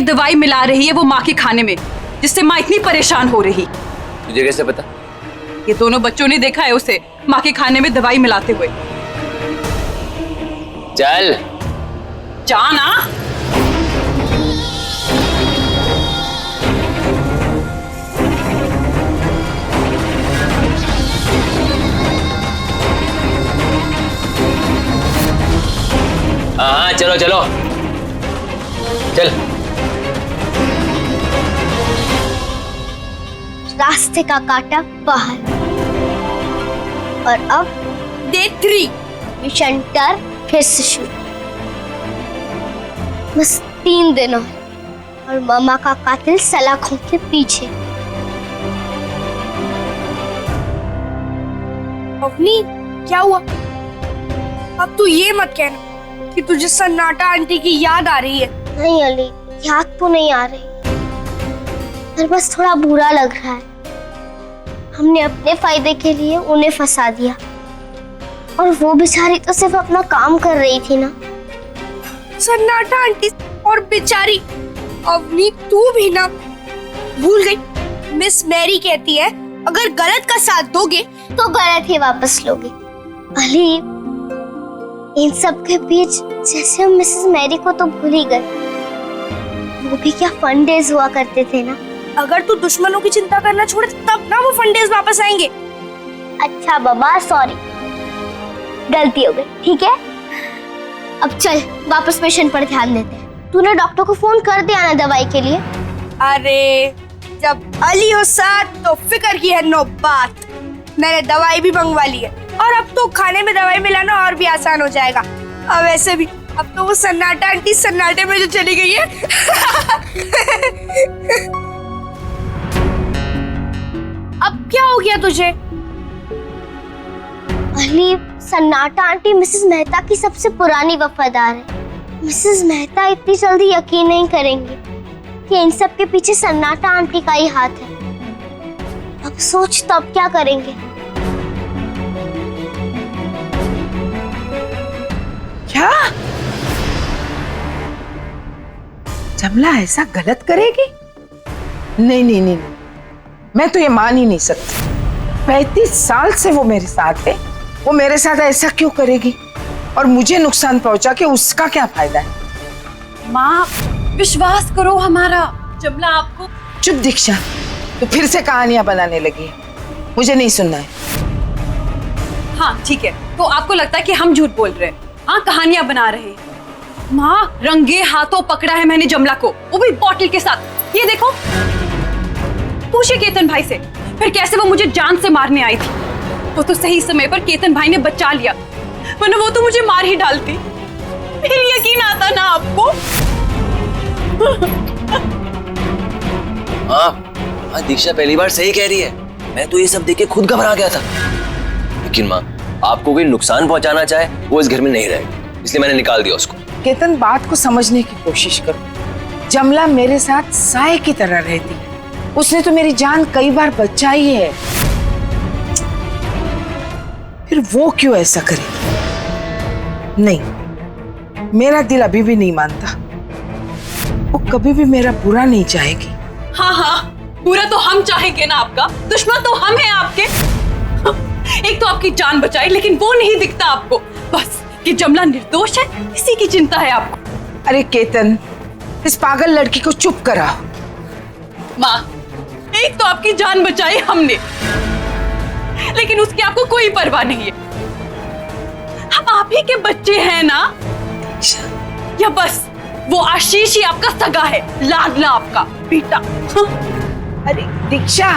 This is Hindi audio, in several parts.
दवाई मिला रही है वो माँ के खाने में, जिससे माँ इतनी परेशान हो रही। तुझे कैसे पता? ये दोनों बच्चों ने देखा है उसे माँ के खाने में दवाई मिलाते हुए। चल जाना। हाँ चलो चलो चल। रास्ते का काटा बाहर। और अब डे 3 मिशन टर फिर से शुरू। बस 3 दिन और मामा का कातिल सलाखों के पीछे। अवनी क्या हुआ? अब तू ये मत कहना कि तुझे सन्नाटा आंटी की याद आ रही है। नहीं अली, याद तो नहीं आ रही, पर बस थोड़ा बुरा लग रहा है। हमने अपने फायदे के लिए उन्हें फंसा दिया, और वो बेचारी तो सिर्फ अपना काम कर रही थी ना। सन्नाटा आंटी और बेचारी अवनी, तू भी ना भूल गई। मिस मैरी कहती है अगर गलत का साथ दोगे तो गलत ही वापस लोगे। अली, इन सब के बीच जैसे हम मिसेस मैरी को तो भूल ही गए। वो भी क्या फन डेज हुआ करते थे ना। अगर तू दुश्मनों की चिंता करना छोड़े तब ना वो फन डेज वापस आएंगे। अच्छा बाबा, सॉरी, गलती हो गई। ठीक है, अब चल वापस मिशन पर ध्यान देते हैं। तूने डॉक्टर को फोन कर दिया ना दवाई के लिए? अरे जब अली हो साथ तो फिक्र की है नो बात। मैंने दवाई भी मंगवा ली है, और अब तो खाने में दवाई मिलाना और भी आसान हो जाएगा। अब वैसे भी अब तो वो सन्नाटा आंटी सन्नाटे में जो चली गई है। अब क्या हो गया तुझे? अली, सन्नाटा आंटी मिसेस मेहता की सबसे पुरानी वफादार है। मिसेस मेहता इतनी जल्दी यकीन नहीं करेंगी कि इन सब के पीछे सन्नाटा आंटी का ही हाथ है। अब सोच तो अब क्या करेंगे? क्या जमला ऐसा गलत करेगी? नहीं नहीं नहीं, मैं तो ये मान ही नहीं सकती। 35 साल से वो मेरे साथ है, वो मेरे साथ ऐसा क्यों करेगी? और मुझे नुकसान पहुंचा के उसका क्या फायदा है? माँ विश्वास करो हमारा, जमला आपको। चुप दीक्षा, तो फिर से कहानियां बनाने लगी। मुझे नहीं सुनना है। हाँ ठीक है, तो आपको लगता है कि हम झूठ बोल रहे हैं? हाँ, कहानियां बना रहे हैं। माँ रंगे हाथों पकड़ा है मैंने जमला को, वो भी बॉटल के साथ। ये देखो, पूछिए केतन भाई से फिर कैसे वो मुझे जान से मारने आई थी। वो तो सही समय पर केतन भाई ने बचा लिया, वरना वो तो मुझे मार ही डालती। फिर यकीन आता ना आपको? हाँ दीक्षा पहली बार सही कह रही है। मैं तो ये सब देख के खुद घबरा गया था। लेकिन माँ, आपको कोई नुकसान पहुंचाना चाहे वो इस घर में नहीं रहेगा, इसलिए मैंने निकाल दिया उसको। केतन, बात को समझने की कोशिश करो। जमला मेरे साथ साए की तरह रहती है। उसने तो मेरी जान कई बार बचाई है, फिर वो क्यों ऐसा करेगी? नहीं, मेरा दिल अभी भी नहीं मानता। वो कभी भी मेरा बुरा नहीं चाहेगी। हाँ हाँ, बुरा तो हम चाहेंगे ना आपका, दुश्मन तो हम हैं आपके। एक तो आपकी जान बचाई, लेकिन वो नहीं दिखता आपको। बस कि जमला निर्दोष है, इसी की चिंता है आपको। अरे केतन, इस पागल लड़की को चुप कराओ। माँ, एक तो आपकी जान बचाई हमने, लेकिन उसकी आपको कोई परवाह नहीं है। हम आप ही के बच्चे हैं ना? या बस वो आशीष ही आपका सगा है, लाडला आपका बेटा? अरे दीक्षा,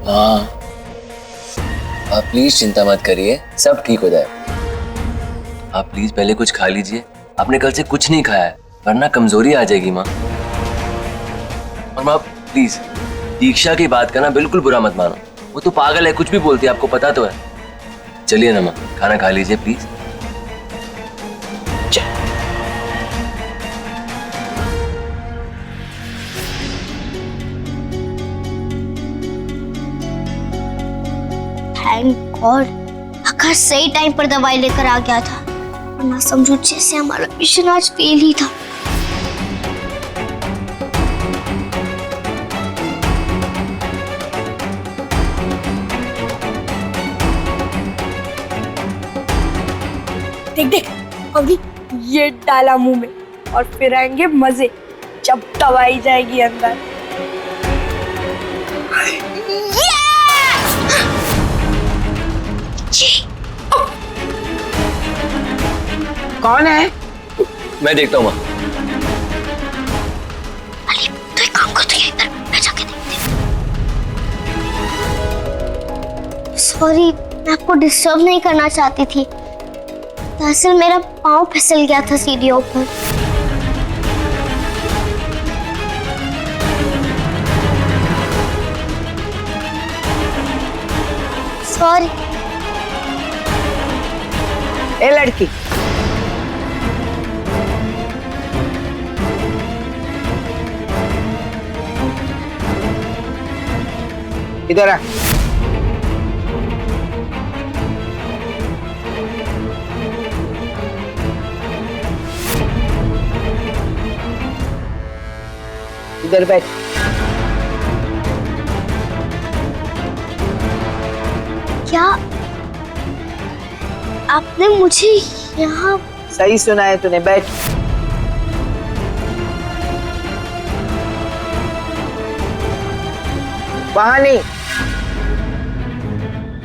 हाँ, आप प्लीज चिंता मत करिए, सब ठीक हो जाए। आप प्लीज पहले कुछ खा लीजिए। आपने कल से कुछ नहीं खाया है, वरना कमजोरी आ जाएगी माँ। और माँ प्लीज दीक्षा की बात करना बिल्कुल बुरा मत मानो। वो तो पागल है, कुछ भी बोलती है, आपको पता तो है। चलिए ना माँ, खाना खा लीजिए प्लीज। थैंक गॉड आकाश सही टाइम पर दवाई लेकर आ गया था, वरना समझो जैसे हमारा मिशन आज फेल ही था। देख देख अभी ये डाला मुंह में और फिर आएंगे मजे जब दवाई जाएगी अंदर। कौन है? मैं देखता हूँ माँ। अली तो एक काम कर, तू इधर मैं जाके देखती हूँ। सॉरी, मैं आपको डिस्टर्ब नहीं करना चाहती थी, दरअसल मेरा पाँव फिसल गया था सीढ़ियों पर। सॉरी। ए लड़की, इधर आ। इधर बैठ। क्या आपने मुझे यहाँ? सही सुना है तूने, बैठ। वहां नहीं,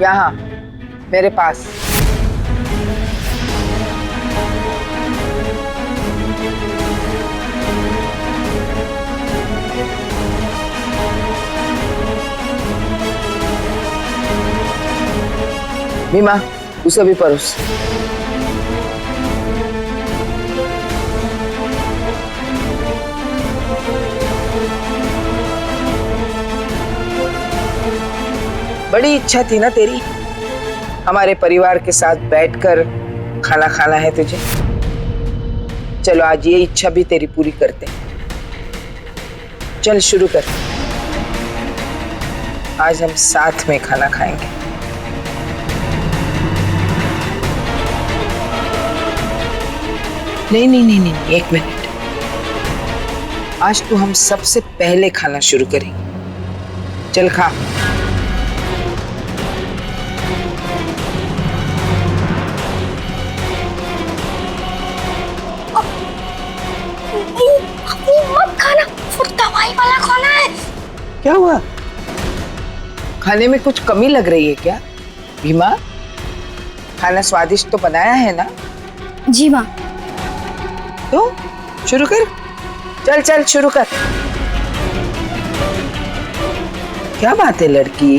यहाँ मेरे पास। मीमा, उसे भी परोस। बड़ी इच्छा थी ना तेरी, हमारे परिवार के साथ बैठकर खाना खाना है तुझे। चलो आज ये इच्छा भी तेरी पूरी करते हैं। चल शुरू कर, आज हम साथ में खाना खाएंगे। नहीं नहीं नहीं नहीं, एक मिनट। आज तो हम सबसे पहले खाना शुरू करेंगे। चल खा। मत खाना, वो दवाई वाला खाना है। क्या हुआ? खाने में कुछ कमी लग रही है क्या? भीमा, खाना स्वादिष्ट तो बनाया है ना? जी माँ। तो शुरू कर। चल चल शुरू कर। क्या बात है लड़की,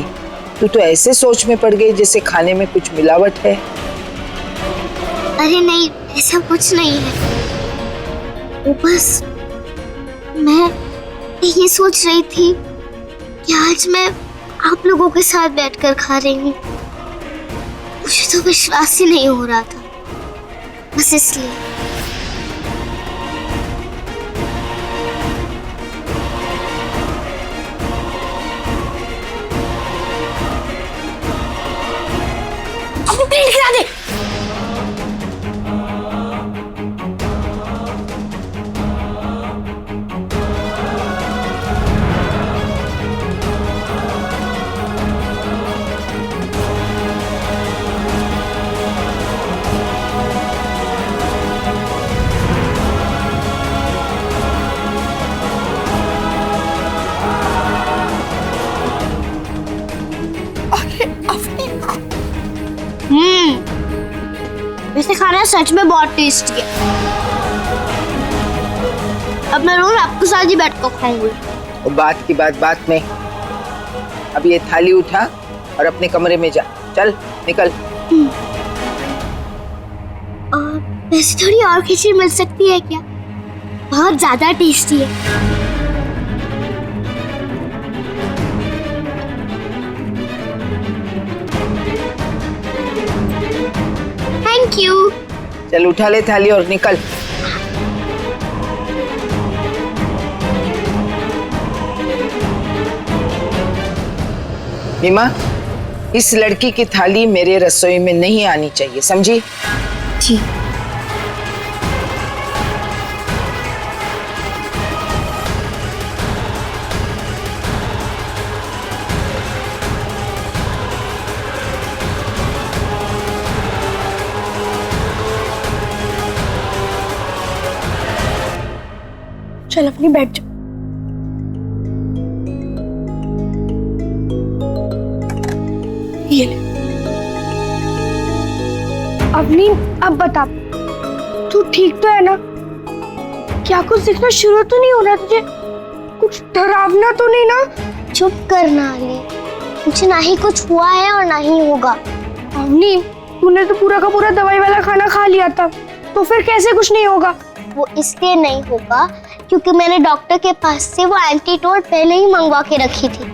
तू तो ऐसे सोच में पड़ गई जैसे खाने में कुछ मिलावट है। अरे नहीं, ऐसा कुछ नहीं है। वो बस मैं ये सोच रही थी कि आज मैं आप लोगों के साथ बैठकर खा रही हूँ। मुझे तो विश्वास ही नहीं हो रहा था, बस इसलिए। अपनी प्लेट खिला दे। वैसे खाना सच में बहुत टेस्टी है। अब मैं रोज आपके साथ ही बैठ कर खाऊंगी। और बात की बात में। अब ये थाली उठा और अपने कमरे में जा। चल निकल। वैसे थोड़ी और खिचड़ी मिल सकती है क्या? बहुत ज्यादा टेस्टी है। Thank you. चल उठा ले थाली और निकल। मीमा, इस लड़की की थाली मेरे रसोई में नहीं आनी चाहिए, समझी? जी। चल अपनी बैठ जा। ये ले। अपनी अब बता, तू ठीक तो है ना? क्या कुछ दिखना शुरू तो नहीं हो रहा तुझे? कुछ डरावना तो नहीं ना? चुप करना अली, मुझे ना ही कुछ हुआ है और ना ही होगा। अवनी, तूने तो पूरा का पूरा दवाई वाला खाना खा लिया था, तो फिर कैसे कुछ नहीं होगा? वो इसलिए नहीं होगा क्योंकि मैंने डॉक्टर के पास से वो एंटीडोट पहले ही मंगवा के रखी थी,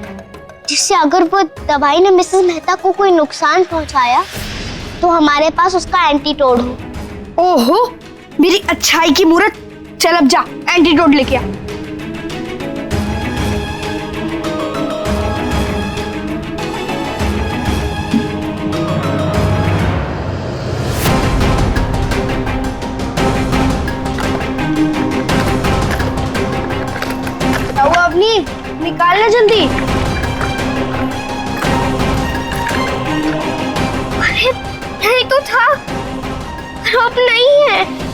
जिससे अगर वो दवाई ने मिसेस मेहता को कोई नुकसान पहुंचाया तो हमारे पास उसका एंटीडोट हो। ओहो, मेरी अच्छाई की मूरत। चल अब जा, एंटीडोट लेके आ। अपनी निकालना जल्दी। अरे यही तो था, अब नहीं है।